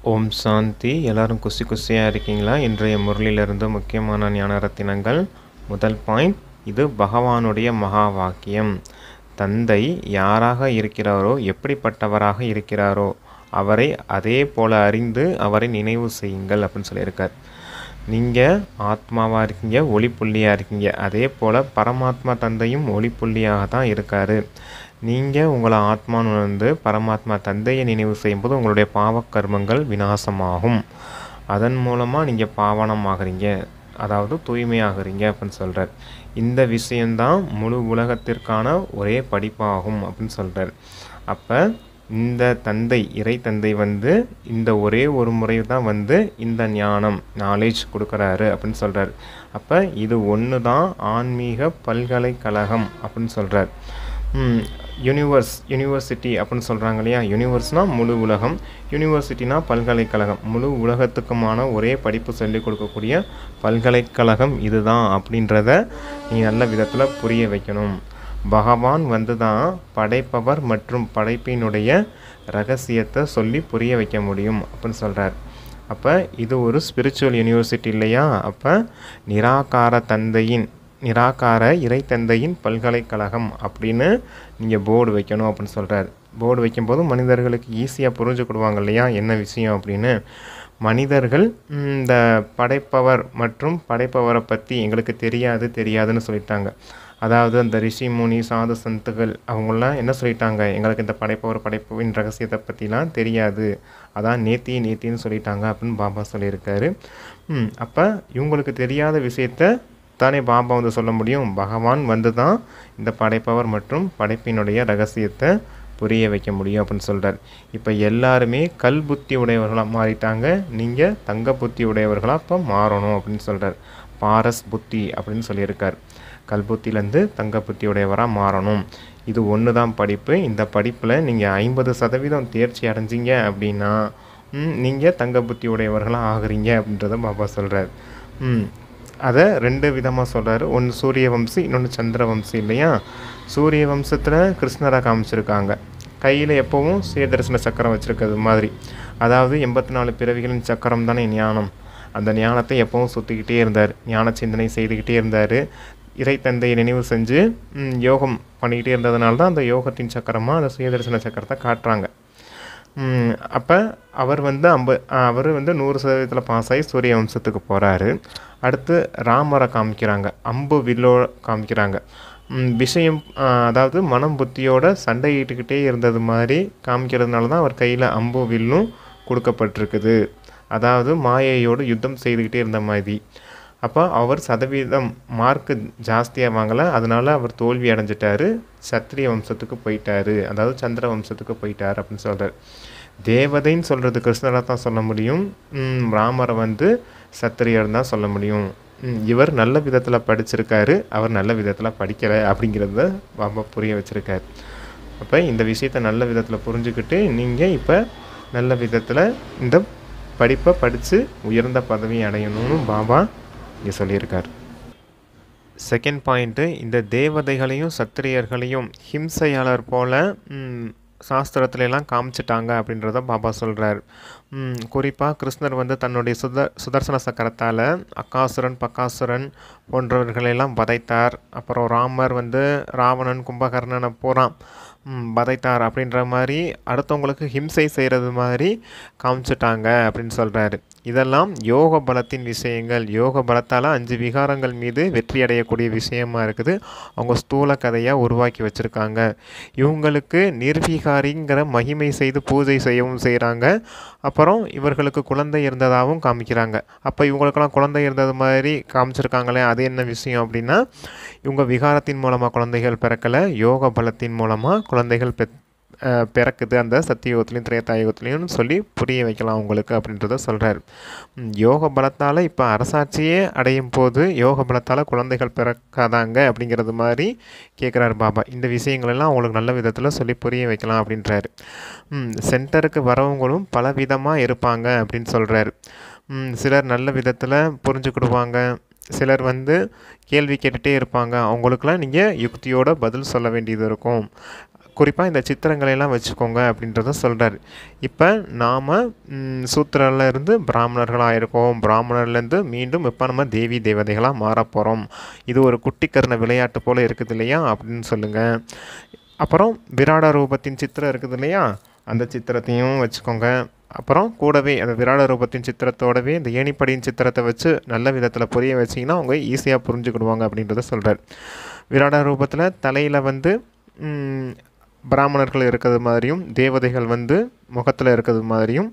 ஓம் சாந்தி. எல்லாரும் குசி குசியாக இருக்கீங்களா? இன்றைய முரளிலிருந்து முக்கியமான ஞான ரத்தினங்கள். முதல் பாயிண்ட், இது பகவானுடைய மகா வாக்கியம். தந்தை யாராக இருக்கிறாரோ, எப்படிப்பட்டவராக இருக்கிறாரோ அவரை அதே போல் அறிந்து அவரை நினைவு செய்யுங்கள் அப்படின்னு சொல்லியிருக்கார். நீங்கள் ஆத்மாவாக இருக்கீங்க, ஒளிப்புள்ளியாக இருக்கீங்க. அதே போல் பரமாத்மா தந்தையும் ஒளிப்புள்ளியாக தான் இருக்கார். நீங்கள் உங்களை ஆத்மான்னு உணர்ந்து பரமாத்மா தந்தையை நினைவு செய்யும்போது உங்களுடைய பாவக்கர்மங்கள் விநாசமாகும். அதன் மூலமாக நீங்கள் பாவனமாகறீங்க, அதாவது தூய்மையாகிறீங்க அப்படின்னு சொல்கிறார். இந்த விஷயந்தான் முழு உலகத்திற்கான ஒரே படிப்பாகும் அப்படின்னு சொல்கிறார். அப்போ இந்த தந்தை, இறை தந்தை இந்த ஒரே ஒரு முறை தான் இந்த ஞானம், நாலேஜ் கொடுக்குறாரு அப்படின்னு சொல்கிறார். அப்போ இது ஒன்று தான் ஆன்மீக பல்கலைக்கழகம் அப்படின்னு சொல்கிறார். யூனிவர்சிட்டி அப்படின்னு சொல்கிறாங்க இல்லையா? யூனிவர்ஸ்னால் முழு உலகம், யூனிவர்சிட்டினா பல்கலைக்கழகம். முழு உலகத்துக்குமான ஒரே படிப்பு சொல்லிக் கொடுக்கக்கூடிய பல்கலைக்கழகம் இதுதான் அப்படின்றத நீ நல்ல விதத்தில் புரிய வைக்கணும். பகவான் தான் படைப்பவர் மற்றும் படைப்பினுடைய ரகசியத்தை சொல்லி புரிய வைக்க முடியும் அப்படின்னு சொல்கிறார். அப்போ இது ஒரு ஸ்பிரிச்சுவல் யூனிவர்சிட்டி இல்லையா? அப்போ நிராகார இறை தந்தையின் பல்கலைக்கழகம் அப்படின்னு நீங்கள் போர்டு வைக்கணும் அப்படின்னு சொல்கிறார். போர்டு வைக்கும்போது மனிதர்களுக்கு ஈஸியாக புரிஞ்சுக்கிடுவாங்க இல்லையா என்ன விஷயம் அப்படின்னு. மனிதர்கள் இந்த படைப்பவர் மற்றும் படைப்பவரை பற்றி எங்களுக்கு தெரியாதுன்னு சொல்லிட்டாங்க. அதாவது அந்த ரிஷி முனி சாது சந்துகள் அவங்களாம் என்ன சொல்லிட்டாங்க, எங்களுக்கு இந்த படைப்பின் ரகசியத்தை பற்றிலாம் தெரியாது, அதான் நேத்தின்னு சொல்லிட்டாங்க அப்படின்னு பாபா சொல்லியிருக்காரு. அப்போ இவங்களுக்கு தெரியாத விஷயத்த தானே பாபா சொல்ல முடியும். பகவான் தான் இந்த படைப்பவர் மற்றும் படைப்பினுடைய ரகசியத்தை புரிய வைக்க முடியும் அப்படின்னு சொல்கிறார். இப்போ எல்லாருமே கல் புத்தி உடையவர்களாக மாறிட்டாங்க, நீங்கள் தங்க புத்தி உடையவர்களாக இப்போ மாறணும் அப்படின்னு சொல்கிறார். பாரஸ் புத்தி அப்படின்னு சொல்லியிருக்கார். கல் புத்தியிலேருந்து தங்க புத்தி உடையவராக மாறணும். இது ஒன்று தான் படிப்பு. இந்த படிப்பில் நீங்கள் 50% தேர்ச்சி அடைஞ்சிங்க அப்படின்னா நீங்கள் தங்க புத்தி உடையவர்களாக ஆகுறீங்க அப்படின்றத பாபா சொல்கிறார். அதை 2 விதமாக சொல்கிறாரு. ஒன்று சூரிய வம்சி, இன்னொன்று சந்திர வம்சி இல்லையா? சூரிய வம்சத்தில் கிருஷ்ணரை காமிச்சிருக்காங்க, கையில் எப்போவும் சுயதர்சன சக்கரம் வச்சுருக்கிறது மாதிரி. அதாவது 84 பிறவிகளின் சக்கரம் தானே ஞானம். அந்த ஞானத்தை எப்போவும் சுற்றிக்கிட்டே இருந்தார், ஞான சிந்தனை செய்துக்கிட்டே இருந்தார். இறை தந்தையை நினைவு செஞ்சு யோகம் பண்ணிக்கிட்டே இருந்ததுனால தான் அந்த யோகத்தின் சக்கரமாக அந்த சுயதர்சன சக்கரத்தை காட்டுறாங்க. அப்போ அவர் 100% பாஸ் ஆகி சூரிய வம்சத்துக்கு போகிறாரு. அடுத்து ராமரை காமிக்கிறாங்க, அம்பு வில்லோ காமிக்கிறாங்க. விஷயம் அதாவது மனம் புத்தியோட சண்டையிட்டுக்கிட்டே இருந்தது மாதிரி காமிக்கிறதுனால தான் அவர் கையில் அம்பு வில்லும் கொடுக்கப்பட்டிருக்குது. அதாவது மாயையோடு யுத்தம் செய்துக்கிட்டே இருந்த மாதிரி. அப்போ அவர் மார்க்கு ஜாஸ்தியாக வாங்கலை, அதனால் அவர் தோல்வி அடைஞ்சிட்டாரு, சத்திரிய வம்சத்துக்கு போயிட்டார், அதாவது சந்திர வம்சத்துக்கு போயிட்டார் அப்படின்னு சொல்கிறார். தேவதைன்னு சொல்கிறது கிருஷ்ணராக தான் சொல்ல முடியும், ராமரை சத்திரியர் தான் சொல்ல முடியும். இவர் நல்ல விதத்தில் படிச்சிருக்காரு, அவர் நல்ல விதத்தில் படிக்கலை அப்படிங்கிறத பாபா புரிய வச்சுருக்கார். அப்போ இந்த விஷயத்தை நல்ல விதத்தில் புரிஞ்சுக்கிட்டு நீங்கள் இப்போ நல்ல விதத்தில் இந்த படிப்பை படித்து உயர்ந்த பதவி அடையணும்னு பாபா இங்கே சொல்லியிருக்கார். செகண்ட் பாயிண்ட்டு, இந்த தேவதைகளையும் சத்திரியர்களையும் ஹிம்சையாளர் போல் சாஸ்திரத்துலலாம் காமிச்சிட்டாங்க அப்படின்றத பாபா சொல்கிறார். குறிப்பாக கிருஷ்ணர் தன்னுடைய சுதர்சன சக்கரத்தால் அக்காசுரன் பக்காசுரன் போன்றவர்களெல்லாம் வதைத்தார். அப்புறம் ராமர் ராவணன் கும்பகர்ணனை பூரா வதைத்தார் அப்படின்ற மாதிரி அடுத்தவங்களுக்கு ஹிம்சை செய்கிறது மாதிரி காமிச்சிட்டாங்க அப்படின்னு சொல்கிறாரு. இதெல்லாம் யோக பலத்தின் விஷயங்கள். யோக பலத்தால் 5 விகாரங்கள் மீது வெற்றி அடையக்கூடிய விஷயமா இருக்குது. அவங்க ஸ்தூல கதையாக உருவாக்கி வச்சுருக்காங்க. இவங்களுக்கு நிர்விகாரிங்கிற மகிமை செய்து பூஜை செய்யவும் செய்கிறாங்க. அப்புறம் இவர்களுக்கு குழந்தை இருந்ததாகவும் காமிக்கிறாங்க. அப்போ இவங்களுக்கெல்லாம் குழந்தை இருந்தது மாதிரி காமிச்சிருக்காங்களே, அது என்ன விஷயம் அப்படின்னா, இவங்க விகாரத்தின் மூலமாக குழந்தைகள் பிறக்கலை, யோக பலத்தின் மூலமாக குழந்தைகள் பிறக்குது அந்த சத்தியுகத்துலேயும் திரேதாயுகத்துலேயும் சொல்லி புரிய வைக்கலாம் உங்களுக்கு அப்படின்றத சொல்கிறார். யோக பலத்தால் இப்போ அரசாட்சியே அடையும் போது யோக பலத்தால் குழந்தைகள் பிறக்காதாங்க அப்படிங்கிறது மாதிரி கேட்குறாரு பாபா. இந்த விஷயங்களெல்லாம் அவங்களுக்கு நல்ல விதத்தில் சொல்லி புரிய வைக்கலாம் அப்படின்றாரு. சென்டருக்கு வரவங்களும் பல விதமாக இருப்பாங்க அப்படின்னு சொல்கிறாரு. சிலர் நல்ல விதத்தில் புரிஞ்சுக்கிடுவாங்க, சிலர் கேள்வி கேட்டுகிட்டே இருப்பாங்க. அவங்களுக்கெல்லாம் நீங்கள் யுக்தியோட பதில் சொல்ல வேண்டியது இருக்கும். குறிப்பாக இந்த சித்திரங்களையெல்லாம் வச்சுக்கோங்க அப்படின்றத சொல்கிறார். இப்போ நாம் சூத்திரர்ல இருந்து பிராமணர்களாக இருக்கோம், பிராமணர்லேருந்து மீண்டும் இப்போ நம்ம தேவி தேவதைகளாக மாறப்போகிறோம், இது ஒரு குட்டிக்கரண விளையாட்டு போல் இருக்குது இல்லையா அப்படின்னு சொல்லுங்கள். அப்புறம் விராட ரூபத்தின் சித்திரம் இருக்குது இல்லையா, அந்த சித்திரத்தையும் வச்சுக்கோங்க. அப்புறம் கூடவே அந்த விராட ரூபத்தின் சித்திரத்தோடவே இந்த ஏணிப்படியின் சித்திரத்தை வச்சு நல்ல விதத்தில் புரிய வச்சிங்கன்னா அவங்க ஈஸியாக புரிஞ்சுக்கிடுவாங்க அப்படின்றத சொல்கிறார். விராட ரூபத்தில் தலையில் வந்து பிராமணர்கள் இருக்கிறது மாதிரியும், தேவதைகள் வந்து முகத்தில் இருக்கிறது மாதிரியும்,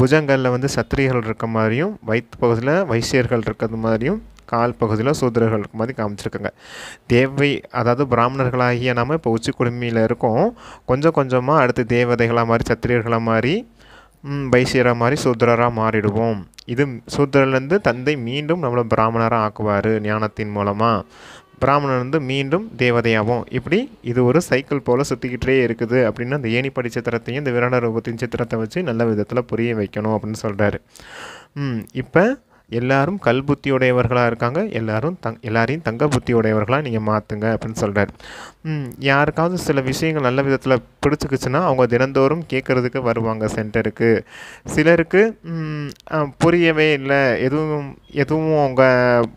புஜங்களில் வந்து சத்திரியர்கள் இருக்க மாதிரியும், வயிற்று பகுதியில் வைசியர்கள் இருக்கிறது மாதிரியும், கால் பகுதியில் சூத்திரர்கள் இருக்க மாதிரி காமிச்சிருக்காங்க. அதாவது பிராமணர்களாகிய நாம் இப்போ உச்சி குடுமியில் இருக்கோம், கொஞ்சம் கொஞ்சமாக அடுத்து தேவதைகளாக மாறி சத்திரியர்களாக மாறி வைசியராக மாறி சூத்திரராக மாறிடுவோம். இது சூத்திரர்லேருந்து தந்தை மீண்டும் நம்மளை பிராமணராக ஆக்குவார் ஞானத்தின் மூலமாக, பிராமணன் வந்து மீண்டும் தேவதையாகும். இப்படி இது ஒரு சைக்கிள் போல் சுற்றிக்கிட்டே இருக்குது அப்படின்னு அந்த ஏணிப்படி சித்திரத்தையும் இந்த விராட ரூபத்தின் சித்திரத்தை வச்சு நல்ல விதத்தில் புரிய வைக்கணும் அப்படின்னு சொல்கிறாரு. இப்போ எல்லாரும் கல் புத்தியுடையவர்களாக இருக்காங்க, எல்லாரையும் தங்க புத்தியுடையவர்களாக நீங்கள் மாற்றுங்க அப்படின்னு சொல்கிறார். யாருக்காவது சில விஷயங்கள் நல்ல விதத்தில் பிடிச்சிக்கிச்சுன்னா அவங்க தினந்தோறும் கேட்குறதுக்கு வருவாங்க சென்டருக்கு. சிலருக்கு புரியவே இல்லை, எதுவும் அவங்க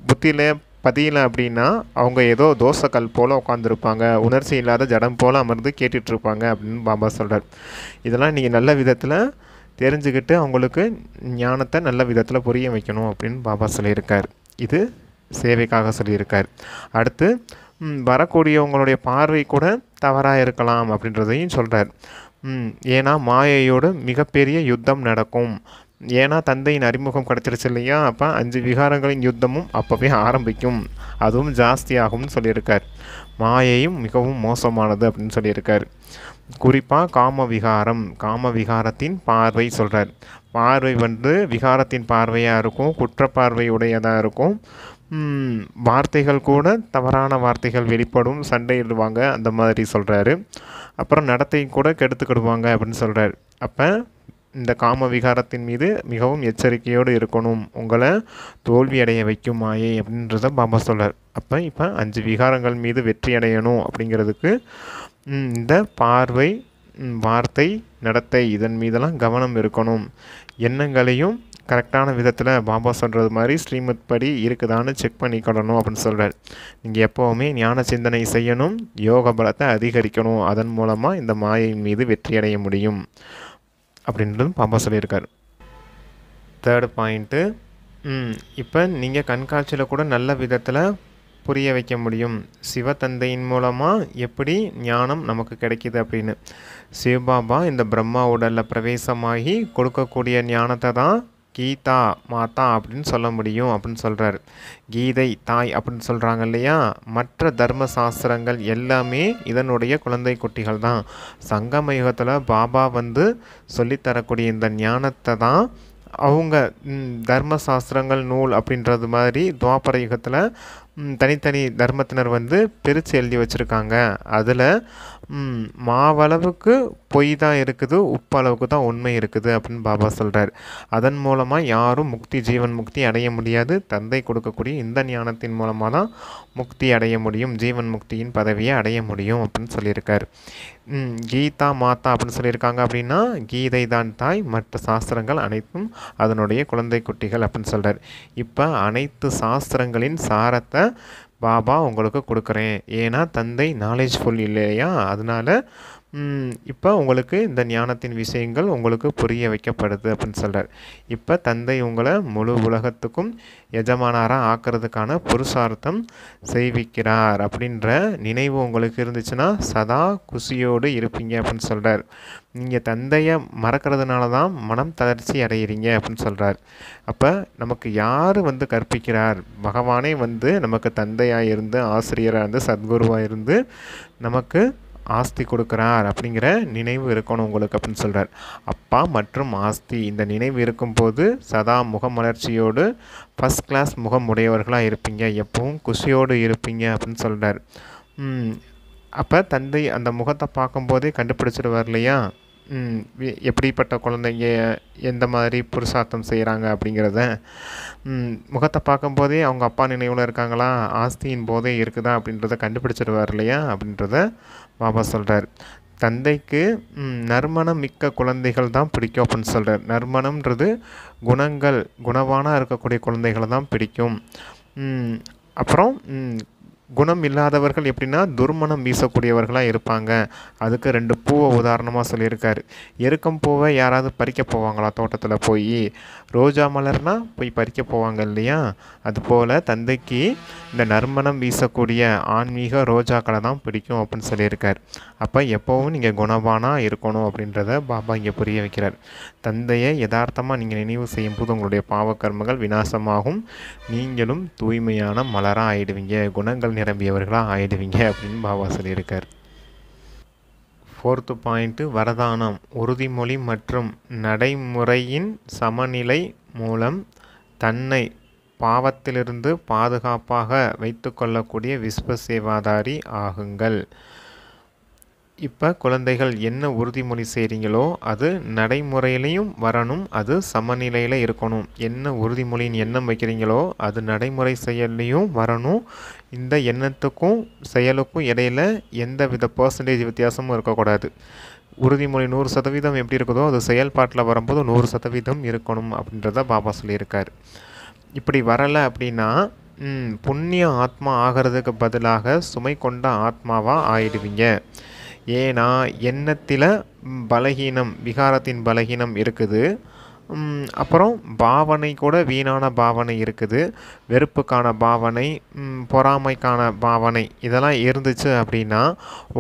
புத்தியில் பதியலை அப்படின்னா அவங்க ஏதோ தோசைக்கல் போல் உட்காந்துருப்பாங்க, உணர்ச்சி இல்லாத ஜடம் போல் அமர்ந்து கேட்டுட்ருப்பாங்க அப்படின்னு பாபா சொல்கிறார். இதெல்லாம் நீங்கள் நல்ல விதத்தில் தெரிஞ்சுக்கிட்டு அவங்களுக்கு ஞானத்தை நல்ல விதத்தில் புரிய வைக்கணும் அப்படின்னு பாபா சொல்லியிருக்கார். இது சேவைக்காக சொல்லியிருக்கார். அடுத்து வரக்கூடியவங்களுடைய பார்வை கூட தவறாக இருக்கலாம் அப்படின்றதையும் சொல்கிறார். ஏன்னா மாயையோடு மிகப்பெரிய யுத்தம் நடக்கும். ஏன்னா தந்தையின் அறிமுகம் கிடச்சிருச்சு இல்லையா, அப்போ 5 விகாரங்களின் யுத்தமும் அப்போவே ஆரம்பிக்கும், அதுவும் ஜாஸ்தியாகும்னு சொல்லியிருக்கார். மாயையும் மிகவும் மோசமானது அப்படின்னு சொல்லியிருக்கார். குறிப்பாக காம விகாரத்தின் பார்வை சொல்கிறார். பார்வை வந்து விகாரத்தின் பார்வையாக இருக்கும், குற்றப்பார்வை உடையதாக இருக்கும். வார்த்தைகள் கூட தவறான வார்த்தைகள் வெளிப்படும், சண்டையிடுவாங்க அந்த மாதிரி சொல்கிறாரு. அப்புறம் நடத்தை கூட கெடுத்துக்கிடுவாங்க அப்படின்னு சொல்கிறார். அப்போ இந்த காம விகாரத்தின் மீது மிகவும் எச்சரிக்கையோடு இருக்கணும், உங்களை தோல்வி அடைய வைக்கும் மாயை அப்படின்றத பாபா சொல்கிறார். இப்போ 5 விகாரங்கள் மீது வெற்றி அடையணும் அப்படிங்கிறதுக்கு இந்த பார்வை, வார்த்தை, நடத்தை இதன் மீதெல்லாம் கவனம் இருக்கணும். எண்ணங்களையும் கரெக்டான விதத்தில் பாபா சொல்கிறது மாதிரி ஸ்ரீமத் படி இருக்குதான்னு செக் பண்ணிக்கிடணும் அப்படின்னு சொல்கிறார். நீங்கள் எப்போவுமே ஞான சிந்தனை செய்யணும், யோக பலத்தை அதிகரிக்கணும், அதன் மூலமாக இந்த மாயையின் மீது வெற்றி அடைய முடியும் அப்படின்றதும் பாபா சொல்லியிருக்கார். 3rd பாயிண்ட்டு, இப்போ நீங்கள் கண்காட்சியில் கூட நல்ல விதத்தில் புரிய வைக்க முடியும். சிவத்தந்தையின் மூலமாக எப்படி ஞானம் நமக்கு கிடைக்கிது அப்படின்னு. சிவபாபா இந்த பிரம்மா உடலில் பிரவேசமாகி கொடுக்கக்கூடிய ஞானத்தை தான் கீதா மாதா அப்படின்னு சொல்ல முடியும் அப்படின்னு சொல்கிறார். கீதை தாய் அப்படின்னு சொல்கிறாங்க இல்லையா, மற்ற தர்ம சாஸ்திரங்கள் எல்லாமே இதனுடைய குழந்தை குட்டிகள் தான். சங்கம யுகத்தில் பாபா வந்து சொல்லித்தரக்கூடிய இந்த ஞானத்தை தான் அவங்க தர்ம சாஸ்திரங்கள் நூல் அப்படின்றது மாதிரி துவாபர யுகத்தில் தனித்தனி தர்மத்தினர் வந்து பிரித்து எழுதி வச்சுருக்காங்க. அதில் மாவளவுக்கு பொய் தான் இருக்குது, உப்பளவுக்கு தான் உண்மை இருக்குது அப்படின்னு பாபா சொல்கிறார். அதன் மூலமாக யாரும் ஜீவன் முக்தி அடைய முடியாது. தந்தை கொடுக்கக்கூடிய இந்த ஞானத்தின் மூலமாக தான் முக்தி அடைய முடியும், ஜீவன் முக்தியின் பதவியை அடைய முடியும் அப்படின்னு சொல்லியிருக்கார். கீதா மாதா அப்படின்னு சொல்லியிருக்காங்க அப்படின்னா கீதை தான் தாய், மற்ற சாஸ்திரங்கள் அனைத்தும் அதனுடைய குழந்தை குட்டிகள் அப்படின்னு சொல்கிறார். இப்போ அனைத்து சாஸ்திரங்களின் சாரத்தை பாபா உங்களுக்கு கொடுக்குறேன், ஏன்னா தந்தை நாலேஜ்ஃபுல் இல்லையா, அதனால் இப்போ உங்களுக்கு இந்த ஞானத்தின் விஷயங்கள் உங்களுக்கு புரிய வைக்கப்படுது அப்படின்னு சொல்கிறார். இப்போ தந்தை உங்களை முழு உலகத்துக்கும் எஜமானராக ஆக்கிறதுக்கான புருஷார்த்தம் செய்விக்கிறார் அப்படின்ற நினைவு உங்களுக்கு இருந்துச்சுன்னா சதா குஷியோடு இருப்பீங்க அப்படின்னு சொல்கிறார். நீங்கள் தந்தையை மறக்கிறதுனால தான் மனம் தளர்ச்சி அடைகிறீங்க அப்படின்னு சொல்கிறார். அப்போ நமக்கு யார் வந்து கற்பிக்கிறார்? பகவானே வந்து நமக்கு தந்தையாக இருந்து, ஆசிரியராக இருந்து, சத்குருவாக இருந்து நமக்கு ஆஸ்தி கொடுக்குறார் அப்படிங்கிற நினைவு இருக்கணும் உங்களுக்கு அப்படின்னு சொல்கிறார். அப்பா மற்றும் ஆஸ்தி இந்த நினைவு இருக்கும்போது சதா முகமலர்ச்சியோடு ஃபஸ்ட் கிளாஸ் முகம் உடையவர்களாக இருப்பீங்க, எப்பவும் குஷியோடு இருப்பீங்க அப்படின்னு சொல்கிறார். அப்போ தந்தை அந்த முகத்தை பார்க்கும்போதே கண்டுபிடிச்சிடுவார் இல்லையா, எப்படிப்பட்ட குழந்தைங்க எந்த மாதிரி புருஷார்த்தம் செய்கிறாங்க அப்படிங்கிறத. முகத்தை பார்க்கும்போதே அவங்க அப்பா நினைவில் இருக்காங்களா, ஆஸ்தியின் போதே இருக்குதா அப்படின்றத கண்டுபிடிச்சிடுவார் இல்லையா அப்படின்றத பாபா சொல்கிறார். தந்தைக்கு நறுமணம் மிக்க குழந்தைகள் தான் பிடிக்கும் அப்படின்னு சொல்கிறார். நறுமணம்ன்றது குணவானாக இருக்கக்கூடிய குழந்தைகளை தான் பிடிக்கும். அப்புறம் குணம் இல்லாதவர்கள் எப்படின்னா துர்மணம் வீசக்கூடியவர்களாக இருப்பாங்க. அதுக்கு 2 பூவை உதாரணமாக சொல்லியிருக்காரு. எருக்கம் பூவை யாராவது பறிக்க போவாங்களா? தோட்டத்தில் போய் ரோஜா மலர்னால் போய் பறிக்க போவாங்க இல்லையா? அதுபோல் தந்தைக்கு இந்த நறுமணம் வீசக்கூடிய ஆன்மீக ரோஜாக்களை தான் பிடிக்கும் அப்படின்னு சொல்லியிருக்கார். அப்போ எப்போவும் நீங்கள் குணவானாக இருக்கணும் அப்படின்றத பாபா இங்கே புரிய வைக்கிறார். தந்தையை யதார்த்தமாக நீங்கள் நினைவு செய்யும் போது உங்களுடைய பாவக்கர்மங்கள் விநாசமாகும். நீங்களும் தூய்மையான மலராக ஆயிடுவீங்க, குணங்கள் நிரம்பியவர்களாக ஆயிடுவீங்க அப்படின்னு பாபா சொல்லியிருக்கார். 4th பாயிண்ட்டு வரதானம். உறுதிமொழி மற்றும் நடைமுறையின் சமநிலை மூலம் தன்னை பாவத்திலிருந்து பாதுகாப்பாக வைத்து கொள்ளக்கூடிய விஸ்வசேவாதாரி ஆகுங்கள். இப்போ குழந்தைகள் என்ன உறுதிமொழி செய்கிறீங்களோ அது நடைமுறையிலையும் வரணும், அது சமநிலையில் இருக்கணும். என்ன உறுதிமொழியின் எண்ணம் வைக்கிறீங்களோ அது நடைமுறை செயல்லையும் வரணும். இந்த எண்ணத்துக்கும் செயலுக்கும் இடையில் எந்த வித பர்சன்டேஜ் வித்தியாசமும் இருக்கக்கூடாது. உறுதிமொழி 100% எப்படி இருக்குதோ அது செயல்பாட்டில் வரும்போது 100% இருக்கணும் அப்படின்றத பாபா சொல்லியிருக்கார். இப்படி வரலை அப்படின்னா புண்ணிய ஆத்மா ஆகிறதுக்கு பதிலாக சுமை கொண்ட ஆத்மாவாக ஆயிடுவீங்க. ஏன்னா எண்ணத்தில் பலகீனம், விகாரத்தின் பலகீனம் இருக்குது. அப்புறம் பாவனை கூட வீணான பாவனை இருக்குது. வெறுப்புக்கான பாவனை, பொறாமைக்கான பாவனை இதெல்லாம் இருந்துச்சு அப்படின்னா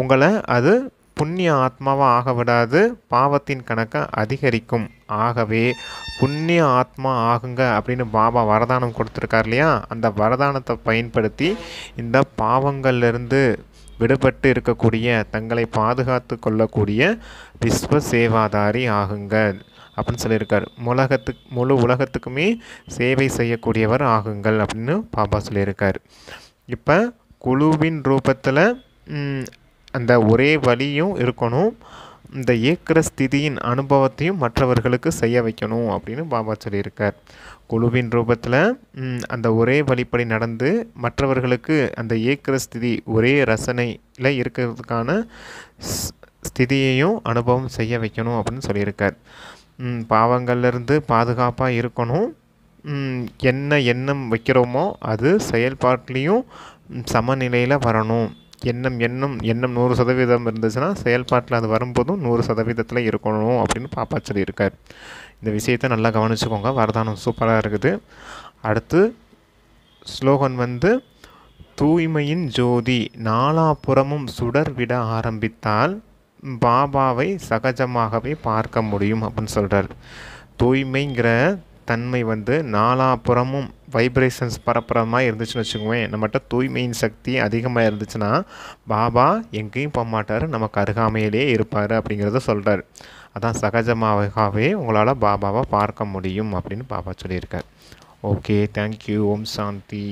உங்களை அது புண்ணிய ஆத்மாவாக ஆக விடாது, பாவத்தின் கணக்கை அதிகரிக்கும். ஆகவே புண்ணிய ஆத்மா ஆகுங்க அப்படின்னு பாபா வரதானம் கொடுத்துருக்கார் இல்லையா? அந்த வரதானத்தை பயன்படுத்தி இந்த பாவங்கள்லேருந்து விடுபட்டு இருக்கக்கூடிய, தங்களை பாதுகாத்து கொள்ளக்கூடிய விஸ்வ சேவாதாரி ஆகுங்க அப்படின்னு சொல்லியிருக்கார். முழு உலகத்துக்குமே சேவை செய்யக்கூடியவர் ஆகுங்கள் அப்படின்னு பாபா சொல்லியிருக்கார். இப்போ குழுவின் ரூபத்தில் அந்த ஒரே வழியும் இருக்கணும், இந்த ஏக்கிர ஸ்திதியின் அனுபவத்தையும் மற்றவர்களுக்கு செய்ய வைக்கணும் அப்படின்னு பாபா சொல்லியிருக்கார். குழுவின் ரூபத்தில் அந்த ஒரே வழிப்படி நடந்து மற்றவர்களுக்கு அந்த ஏக்கிர ஸ்திதி ஒரே ரசனையில் இருக்கிறதுக்கான ஸ்திதியையும் அனுபவம் செய்ய வைக்கணும் அப்படின்னு சொல்லியிருக்கார். பாவங்கள்லேருந்து பாதுகாப்பாக இருக்கணும். என்ன எண்ணம் வைக்கிறோமோ அது செயல்பாட்டிலையும் சமநிலையில் வரணும். எண்ணம் 100% இருந்துச்சுன்னா செயல்பாட்டில் அது வரும்போதும் 100% இருக்கணும் அப்படின்னு பாப்பா சொல்லியிருக்கார். இந்த விஷயத்தை நல்லா கவனிச்சுக்கோங்க. வரதானம் சூப்பராக இருக்குது. அடுத்து ஸ்லோகன் தூய்மையின் ஜோதி நாலாபுறமும் சுடர் விட ஆரம்பித்தால் பாபாவை சகஜமாகவே பார்க்க முடியும் அப்படின்னு சொல்கிறார். தூய்மைங்கிற தன்மை நாலாபுறமும் வைப்ரேஷன்ஸ் பரப்புறமாக இருந்துச்சுன்னு வச்சுக்கோங்க. நம்மகிட்ட தூய்மையின் சக்தி அதிகமாக இருந்துச்சுன்னா பாபா எங்கேயும் போக மாட்டார், நமக்கு அருகாமையிலே இருப்பார் அப்படிங்கிறத சொல்கிறார். அதான் சகஜமாகவே உங்களால் பாபாவை பார்க்க முடியும் அப்படின்னு பாபா சொல்லியிருக்கார். Okay, thank you. ஓம் சாந்தி.